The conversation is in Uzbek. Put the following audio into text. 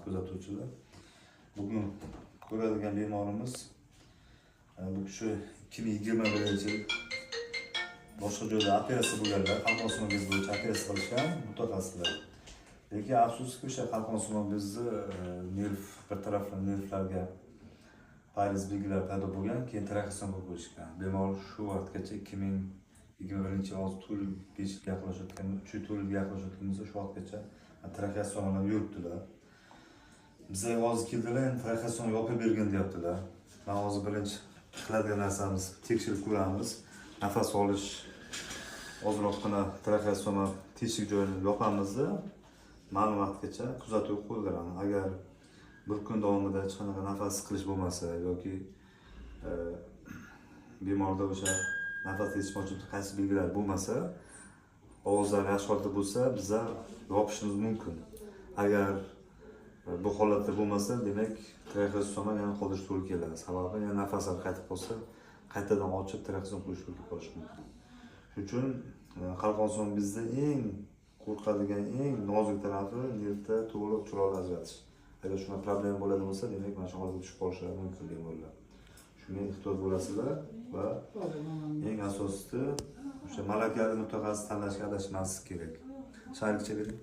kuzatuvchilar. Bugun ko'radigan bemorimiz bu kishi 2021-yil boshqa joyda operatsiya bo'lganlar, qalqon sumogngiz bo'yicha operatsiya qilishgan mutaxassislar. Lekin afsuski o'sha qalqon sumogngizni nerv bir tarafli nervlarga payriz belgilar paydo bo'lgan, keyin traxeostomga qo'yishgan. Bemor shu vaqtgacha 2021-yil hozir 5 yilga yaqinlashayotgan, 3 yilga yaqinlashayotganimizda shu vaqtgacha traxeostomlar yuribdilar. Bizga hozir keldilar, traxeostomni yopib bergan deyaptilar. Men hozir birinchi qiladigan narsamiz tekshirib ko'ramiz. Nafas olish ozroqgina traxeostoma teshik joyini yopamizda ma'lum vaqtgacha kuzatuvga qo'yiladi. Agar bir kun davomida hech qanaqa nafas siqilish bo'lmasa yoki bemorda o'sha nafas yetishmovchilik qaysi belgilar bo'lmasa, ovozlar yaxshi holatda bo'lsa, bizlar yopishimiz mumkin. Agar bu holatda bo'lmasa, demak traxeostoma yana qoldirish to'g'ri keladi. Sababi yana nafaslar qaytib qolsa, qaytadan ochib traxeostoma qo'yish to'g'ri qolishi mumkin. Shuning uchun qalqon sumogningizda eng qo'rqadigan, eng nozik tarafi nervda to'liq chiroyli ajratish. Agar shunday problema bo'ladigan bo'lsa, demak mana shu holatga tushib qolishlari mumkin bemorlar. Shunga ehtiyot bo'lasizlar va eng asosiysi o'sha malakali mutaxassis tanlashga adashmaslik kerak. Shaharlikcha bering.